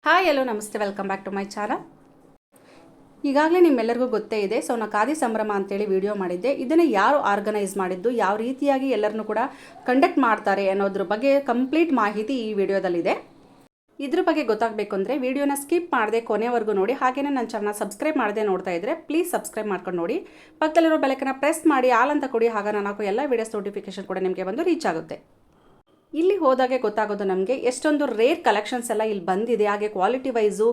Hi hello ನಮಸ್ತೆ, welcome back to my channel. ಈಗಾಗಲೇ ನಿಮ್ಮೆಲ್ಲರಿಗೂ ಗೊತ್ತೇ ಇದೆ. ಸೊ ನಾನು ಖಾದಿ ಸಂಭ್ರಮ ಅಂತೇಳಿ ವಿಡಿಯೋ ಮಾಡಿದ್ದೆ. ಇದನ್ನು ಯಾರು ಆರ್ಗನೈಸ್ ಮಾಡಿದ್ದು, ಯಾವ ರೀತಿಯಾಗಿ ಎಲ್ಲರನ್ನೂ ಕೂಡ ಕಂಡಕ್ಟ್ ಮಾಡ್ತಾರೆ ಅನ್ನೋದ್ರ ಬಗ್ಗೆ ಕಂಪ್ಲೀಟ್ ಮಾಹಿತಿ ಈ ವಿಡಿಯೋದಲ್ಲಿದೆ. ಇದ್ರ ಬಗ್ಗೆ ಗೊತ್ತಾಗಬೇಕು ಅಂದರೆ ವಿಡಿಯೋನ ಸ್ಕಿಪ್ ಮಾಡದೆ ಕೊನೆವರೆಗೂ ನೋಡಿ. ಹಾಗೆಯೇ ನನ್ನ ಚಾನಲ್ ಸಬ್ಸ್ಕ್ರೈಬ್ ಮಾಡದೆ ನೋಡ್ತಾ ಇದ್ದರೆ ಪ್ಲೀಸ್ ಸಬ್ಸ್ಕ್ರೈಬ್ ಮಾಡ್ಕೊಂಡು ನೋಡಿ. ಪಕ್ಕದಲ್ಲಿರೋ ಬೆಲೈಕನ್ನ ಪ್ರೆಸ್ ಮಾಡಿ ಆಲ್ ಅಂತ ಕೊಡಿ. ಆಗ ನಾನು ಹಾಕೋ ಎಲ್ಲ ವೀಡಿಯೋಸ್ ನೋಟಿಫಿಕೇಶನ್ ಕೂಡ ನಿಮಗೆ ಬಂದು ರೀಚ್ ಆಗುತ್ತೆ. ಇಲ್ಲಿ ಹೋದಾಗೆ ಗೊತ್ತಾಗೋದು ನಮಗೆ ಎಷ್ಟೊಂದು ರೇರ್ ಕಲೆಕ್ಷನ್ಸ್ ಎಲ್ಲ ಇಲ್ಲಿ ಬಂದಿದೆ. ಹಾಗೆ ಕ್ವಾಲಿಟಿ ವೈಸು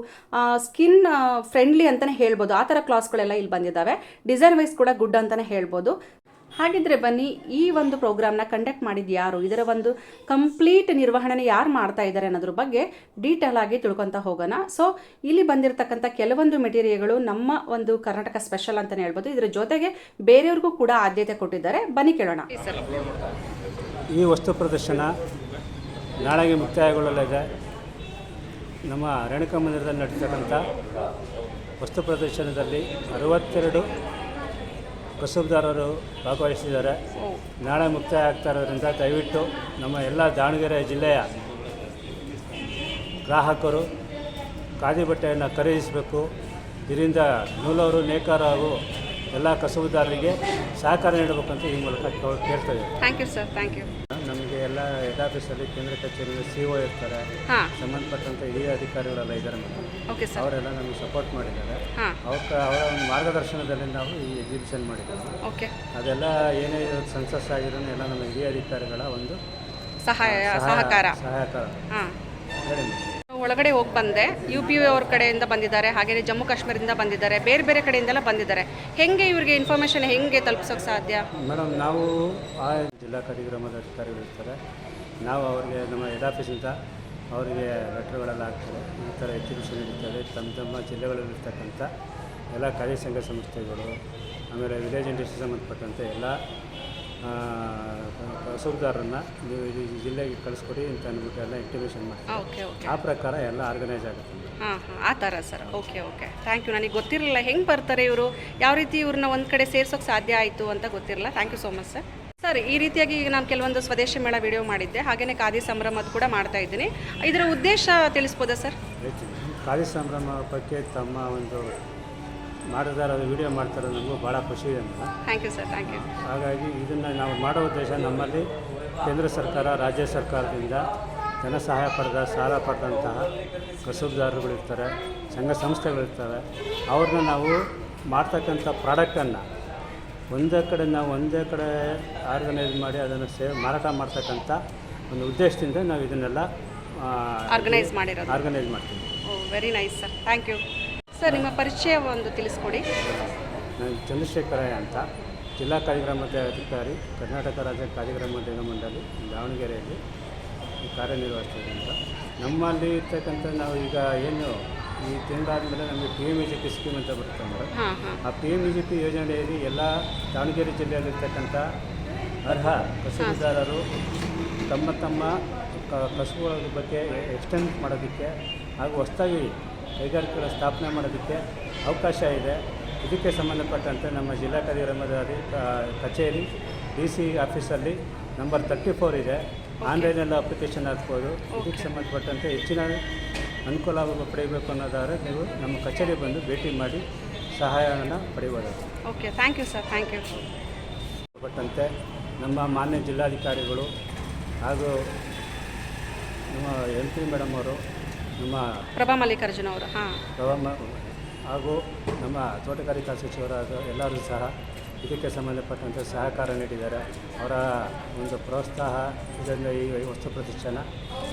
ಸ್ಕಿನ್ ಫ್ರೆಂಡ್ಲಿ ಅಂತಲೇ ಹೇಳ್ಬೋದು. ಆ ಥರ ಕ್ಲಾಸ್ಗಳೆಲ್ಲ ಇಲ್ಲಿ ಬಂದಿದ್ದಾವೆ. ಡಿಸೈನ್ ವೈಸ್ ಕೂಡ ಗುಡ್ ಅಂತಲೇ ಹೇಳ್ಬೋದು. ಹಾಗಿದ್ರೆ ಬನ್ನಿ, ಈ ಒಂದು ಪ್ರೋಗ್ರಾಮ್ನ ಕಂಡಕ್ಟ್ ಮಾಡಿದ್ದು ಯಾರು, ಇದರ ಒಂದು ಕಂಪ್ಲೀಟ್ ನಿರ್ವಹಣೆ ಯಾರು ಮಾಡ್ತಾ ಇದ್ದಾರೆ ಅನ್ನೋದ್ರ ಬಗ್ಗೆ ಡೀಟೇಲ್ ಆಗಿ ತಿಳ್ಕೊತಾ ಹೋಗೋಣ. ಸೊ ಇಲ್ಲಿ ಬಂದಿರತಕ್ಕಂಥ ಕೆಲವೊಂದು ಮೆಟೀರಿಯಲ್ಗಳು ನಮ್ಮ ಒಂದು ಕರ್ನಾಟಕ ಸ್ಪೆಷಲ್ ಅಂತಲೇ ಹೇಳ್ಬೋದು. ಇದರ ಜೊತೆಗೆ ಬೇರೆಯವ್ರಿಗೂ ಕೂಡ ಆದ್ಯತೆ ಕೊಟ್ಟಿದ್ದಾರೆ. ಬನ್ನಿ ಕೇಳೋಣ. ಈ ವಸ್ತು ಪ್ರದರ್ಶನ ನಾಳೆಗೆ ಮುಕ್ತಾಯಗೊಳ್ಳಲಿದೆ. ನಮ್ಮ ರೇಣುಕಾ ಮಂದಿರದಲ್ಲಿ ನಡೀತಕ್ಕಂಥ ವಸ್ತು ಪ್ರದರ್ಶನದಲ್ಲಿ 62 ಕಸುಬುದಾರರು ಭಾಗವಹಿಸಿದ್ದಾರೆ. ನಾಳೆ ಮುಕ್ತಾಯ ಆಗ್ತಾ ಇರೋದ್ರಿಂದ ದಯವಿಟ್ಟು ನಮ್ಮ ಎಲ್ಲ ದಾವಣಗೆರೆ ಜಿಲ್ಲೆಯ ಗ್ರಾಹಕರು ಖಾದಿ ಬಟ್ಟೆಯನ್ನು ಖರೀದಿಸಬೇಕು. ಇದರಿಂದ ನೂಲವರು, ನೇಕಾರರು ಹಾಗೂ ಎಲ್ಲ ಕಸುಬುದಾರರಿಗೆ ಸಹಕಾರ ನೀಡಬೇಕಂತ ಈ ಮೂಲಕ ಕೇಳ್ತೇವೆ. Thank you sir, thank you. ನಮಗೆ ಎಲ್ಲ ಹೆಡ್ ಆಫೀಸಲ್ಲಿ ಕೇಂದ್ರ ಕಚೇರಿಯಲ್ಲಿ CO ಇರ್ತಾರೆ, ಸಂಬಂಧಪಟ್ಟಂಥ ಹಿರಿಯ ಅಧಿಕಾರಿಗಳೆಲ್ಲ ಇದ್ದಾರೆ ಮೇಡಮ್. Okay sir. ಅವರೆಲ್ಲ ನಮಗೆ ಸಪೋರ್ಟ್ ಮಾಡಿದ್ದಾರೆ. ಅವರ ಒಂದು ಮಾರ್ಗದರ್ಶನದಲ್ಲಿ ನಾವು ಈ ಎಕ್ಸಿಬಿಷನ್ ಮಾಡಿದ್ದೇವೆ. ಓಕೆ. ಅದೆಲ್ಲ ಏನೇ ಸೆನ್ಸಸ್ ಆಗಿರೋ ಎಲ್ಲ ನಮ್ಮ ಹಿರಿಯ ಅಧಿಕಾರಿಗಳ ಒಂದು ಸಹಕಾರ. ಹೇಳಿ. ಒಳಗಡೆ ಹೋಗಿ ಬಂದೆ. UP ಅವ್ರ ಕಡೆಯಿಂದ ಬಂದಿದ್ದಾರೆ, ಹಾಗೆಯೇ ಜಮ್ಮು ಕಾಶ್ಮೀರದಿಂದ ಬಂದಿದ್ದಾರೆ, ಬೇರೆ ಬೇರೆ ಕಡೆಯಿಂದೆಲ್ಲ ಬಂದಿದ್ದಾರೆ. ಹೆಂಗೆ ಇವರಿಗೆ ಇನ್ಫಾರ್ಮೇಷನ್ ಹೆಂಗೆ ತಲುಪಿಸೋಕೆ ಸಾಧ್ಯ ಮೇಡಮ್? ನಾವು ಆ ಜಿಲ್ಲಾ ಕಾರ್ಯಕ್ರಮದ ಅಧಿಕಾರಿಗಳು ಇರ್ತಾರೆ. ನಾವು ಅವರಿಗೆ ನಮ್ಮ ಹೆಡ್ ಆಫೀಸಿಂದ ಅವರಿಗೆ ಲೆಟ್ರ್ಗಳೆಲ್ಲ ಹಾಕ್ತಾರೆ. ಈ ಥರ ಎಕ್ಸಿಬಿಷನ್ ನಡೀತದೆ. ತಮ್ಮ ಜಿಲ್ಲೆಗಳಲ್ಲಿರ್ತಕ್ಕಂಥ ಎಲ್ಲ ಖಾದಿ ಸಂಘ ಸಂಸ್ಥೆಗಳು, ಆಮೇಲೆ ವಿಲೇಜ್ ಇಂಡಸ್ಟ್ರಿ ಸಂಬಂಧಪಟ್ಟಂತೆ ಎಲ್ಲ ಕಸುಬುದಾರರನ್ನು ನೀವು ಈ ಜಿಲ್ಲೆಗೆ ಕಳಿಸ್ಕೊಡಿ ಅಂತ ಅಂದ್ಬಿಟ್ಟು ಎಲ್ಲ ಇಂಟಿಮೇಷನ್ ಮಾಡ್ತೀವಿ. ಆ ಪ್ರಕಾರ ಎಲ್ಲ ಆರ್ಗನೈಸ್ ಆಗುತ್ತೆ. ಆ ಥರ sir. Okay okay, thank you. ನನಗೆ ಗೊತ್ತಿರಲಿಲ್ಲ ಹೆಂಗೆ ಬರ್ತಾರೆ ಇವರು, ಯಾವ ರೀತಿ ಇವ್ರನ್ನ ಒಂದು ಕಡೆ ಸೇರ್ಸೋಕ್ಕೆ ಸಾಧ್ಯ ಆಯಿತು ಅಂತ ಗೊತ್ತಿರಲಿಲ್ಲ. Thank you so much sir. Sir, ಈ ರೀತಿಯಾಗಿ ಈಗ ನಾನು ಕೆಲವೊಂದು ಸ್ವದೇಶಿ ಮೇಳ ವಿಡಿಯೋ ಮಾಡಿದ್ದೆ, ಹಾಗೆಯೇ ಖಾದಿ ಸಂಭ್ರಮದ ಕೂಡ ಮಾಡ್ತಾ ಇದ್ದೀನಿ. ಇದರ ಉದ್ದೇಶ ತಿಳಿಸ್ಬೋದಾ ಸರ್? ಖಾದಿ ಸಂಭ್ರಮ ಬಗ್ಗೆ ತಮ್ಮ ಒಂದು ಮಾಡಿದಾರ ವಿಡಿಯೋ ಮಾಡ್ತಾರೆ, ನಮಗೂ ಭಾಳ ಖುಷಿ ಇದೆ madam. Thank you sir, thank you. ಹಾಗಾಗಿ ಇದನ್ನು ನಾವು ಮಾಡೋ ಉದ್ದೇಶ, ನಮ್ಮಲ್ಲಿ ಕೇಂದ್ರ ಸರ್ಕಾರ, ರಾಜ್ಯ ಸರ್ಕಾರದಿಂದ ಜನ ಸಹಾಯ ಪಡೆದ, ಸಾಲ ಪಡೆದಂತಹ ಕಸುಬುದಾರರುಗಳಿರ್ತಾರೆ, ಸಂಘ ಸಂಸ್ಥೆಗಳಿರ್ತವೆ. ಅವ್ರನ್ನ ನಾವು ಮಾಡ್ತಕ್ಕಂಥ ಪ್ರಾಡಕ್ಟನ್ನು ಒಂದೇ ಕಡೆ ಆರ್ಗನೈಸ್ ಮಾಡಿ ಅದನ್ನು ಮಾರಾಟ ಮಾಡ್ತಕ್ಕಂಥ ಒಂದು ಉದ್ದೇಶದಿಂದ ನಾವು ಇದನ್ನೆಲ್ಲ ಆರ್ಗನೈಸ್ ಮಾಡ್ತೀವಿ. Very nice sir, thank you. Sir, ನಿಮ್ಮ ಪರಿಚಯ ಒಂದು ತಿಳಿಸ್ಕೊಡಿ. ನಾನು ಚಂದ್ರಶೇಖರಯ್ಯ ಅಂತ, ಜಿಲ್ಲಾ ಕಾರ್ಯಕ್ರಮದ ಅಧಿಕಾರಿ, ಕರ್ನಾಟಕ ರಾಜ್ಯ ಕಾರ್ಯಕ್ರಮೋದ್ಯೋಗ ಮಂಡಳಿ ದಾವಣಗೆರೆಯಲ್ಲಿ ಕಾರ್ಯನಿರ್ವಹಿಸ್ತಿದ್ದರಿಂದ ನಮ್ಮಲ್ಲಿ ಇರ್ತಕ್ಕಂಥ ನಾವು ಈಗ ಏನು ಈ ತಿಂಗಳಾದಮೇಲೆ ನಮಗೆ PMEGP ಸ್ಕೀಮ್ ಅಂತ ಬರುತ್ತೆ ಮೇಡಮ್. ಆ PMEGP ಯೋಜನೆಯಲ್ಲಿ ಎಲ್ಲ ದಾವಣಗೆರೆ ಜಿಲ್ಲೆಯಲ್ಲಿರ್ತಕ್ಕಂಥ ಅರ್ಹ ಕಸುಬುದಾರರು ತಮ್ಮ ಕಸುಬುಗಳ ಬಗ್ಗೆ ಎಕ್ಸ್ಟೆಂಡ್ ಮಾಡೋದಕ್ಕೆ ಹಾಗೂ ಹೊಸದಾಗಿ ಕೈಗಾರಿಕೆಗಳ ಸ್ಥಾಪನೆ ಮಾಡೋದಕ್ಕೆ ಅವಕಾಶ ಇದೆ. ಇದಕ್ಕೆ ಸಂಬಂಧಪಟ್ಟಂತೆ ನಮ್ಮ ಜಿಲ್ಲಾ ಕಾರ್ಯಕ್ರಮದ ಕಚೇರಿ DC ಆಫೀಸಲ್ಲಿ ನಂಬರ್ 34 ಇದೆ. ಆನ್ಲೈನಲ್ಲಿ ಅಪ್ಲಿಕೇಶನ್ ಹಾಕ್ಬೋದು. ಇದಕ್ಕೆ ಸಂಬಂಧಪಟ್ಟಂತೆ ಹೆಚ್ಚಿನ ಅನುಕೂಲ ಪಡೆಯಬೇಕು ಅನ್ನೋದಾದರೆ ನೀವು ನಮ್ಮ ಕಚೇರಿ ಬಂದು ಭೇಟಿ ಮಾಡಿ ಸಹಾಯವನ್ನು ಪಡೆಯಬಹುದು. Okay, thank you sir, thank you. ಪಟ್ಟಂತೆ ನಮ್ಮ ಮಾನ್ಯ ಜಿಲ್ಲಾಧಿಕಾರಿಗಳು ಹಾಗೂ ನಮ್ಮ MP ಮೇಡಮ್ ಅವರು, ನಮ್ಮ ಪ್ರಭಾ ಮಲ್ಲಿಕಾರ್ಜುನ ಅವರು, ಹಾಗೂ ನಮ್ಮ ತೋಟಗಾರಿಕಾ ಸಚಿವರಾದ ಎಲ್ಲರೂ ಸಹ ಇದಕ್ಕೆ ಸಂಬಂಧಪಟ್ಟಂತೆ ಸಹಕಾರ ನೀಡಿದ್ದಾರೆ. ಅವರ ಒಂದು ಪ್ರೋತ್ಸಾಹ ಇದರಿಂದ ಈ ವಸ್ತು ಪ್ರದರ್ಶನ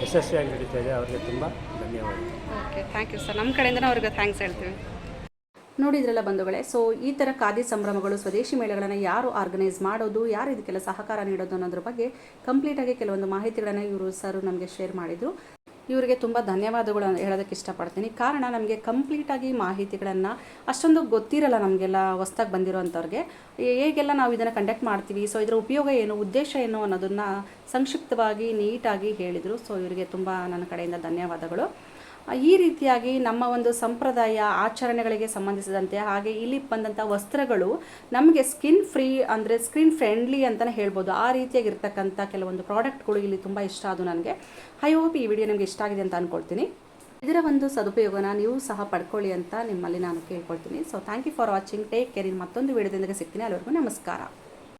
ಯಶಸ್ವಿಯಾಗಿ ನಡೀತಾ ಇದೆ. ಅವರಿಗೆ ತುಂಬ ಧನ್ಯವಾದ. Okay, thank you sir. ನಮ್ಮ ಕಡೆಯಿಂದ ಅವ್ರಿಗೆ ಥ್ಯಾಂಕ್ಸ್ ಹೇಳ್ತೀವಿ. ನೋಡಿದ್ರಲ್ಲ ಬಂಧುಗಳೇ. ಸೊ ಈ ಥರ ಖಾದಿ ಸಂಭ್ರಮಗಳು, ಸ್ವದೇಶಿ ಮೇಳಗಳನ್ನು ಯಾರು ಆರ್ಗನೈಸ್ ಮಾಡೋದು, ಯಾರು ಇದಕ್ಕೆಲ್ಲ ಸಹಕಾರ ನೀಡೋದು ಅನ್ನೋದ್ರ ಬಗ್ಗೆ ಕಂಪ್ಲೀಟಾಗಿ ಕೆಲವೊಂದು ಮಾಹಿತಿಗಳನ್ನು ಇವರು ಸರ್ ನಮಗೆ ಶೇರ್ ಮಾಡಿದರು. ಇವರಿಗೆ ತುಂಬ ಧನ್ಯವಾದಗಳು ಹೇಳೋದಕ್ಕೆ ಇಷ್ಟಪಡ್ತೀನಿ. ಕಾರಣ ನಮಗೆ ಕಂಪ್ಲೀಟಾಗಿ ಮಾಹಿತಿಗಳನ್ನು ಅಷ್ಟೊಂದು ಗೊತ್ತಿರಲ್ಲ ನಮಗೆಲ್ಲ ಹೊಸ್ದಾಗಿ ಬಂದಿರೋವಂಥವ್ರಿಗೆ. ಹೇಗೆಲ್ಲ ನಾವು ಇದನ್ನು ಕಂಡಕ್ಟ್ ಮಾಡ್ತೀವಿ, ಸೊ ಇದರ ಉಪಯೋಗ ಏನು, ಉದ್ದೇಶ ಏನು ಅನ್ನೋದನ್ನು ಸಂಕ್ಷಿಪ್ತವಾಗಿ ನೀಟಾಗಿ ಹೇಳಿದರು. ಸೊ ಇವರಿಗೆ ತುಂಬ ನನ್ನ ಕಡೆಯಿಂದ ಧನ್ಯವಾದಗಳು. ಈ ರೀತಿಯಾಗಿ ನಮ್ಮ ಒಂದು ಸಂಪ್ರದಾಯ ಆಚರಣೆಗಳಿಗೆ ಸಂಬಂಧಿಸಿದಂತೆ, ಹಾಗೆ ಇಲ್ಲಿ ಬಂದಂಥ ವಸ್ತ್ರಗಳು ನಮಗೆ ಸ್ಕಿನ್ ಫ್ರೀ ಅಂದರೆ ಸ್ಕಿನ್ ಫ್ರೆಂಡ್ಲಿ ಅಂತಲೇ ಹೇಳ್ಬೋದು. ಆ ರೀತಿಯಾಗಿರ್ತಕ್ಕಂಥ ಕೆಲವೊಂದು ಪ್ರಾಡಕ್ಟ್ಗಳು ಇಲ್ಲಿ ತುಂಬ ಇಷ್ಟ ಆದವು ನನಗೆ. ಐ ಹೋಪ್ ಈ ವಿಡಿಯೋ ನಿಮಗೆ ಇಷ್ಟ ಆಗಿದೆ ಅಂತ ಅಂದ್ಕೊಳ್ತೀನಿ. ಇದರ ಒಂದು ಸದುಪಯೋಗನ ನೀವು ಸಹ ಪಡ್ಕೊಳ್ಳಿ ಅಂತ ನಿಮ್ಮಲ್ಲಿ ನಾನು ಕೇಳ್ಕೊಳ್ತೀನಿ. So thank you for watching. Take care. ಮತ್ತೊಂದು ವಿಡಿಯೋದೊಂದಿಗೆ ಸಿಗ್ತೀನಿ. ಅಲ್ಲಿವರೆಗೂ ನಮಸ್ಕಾರ.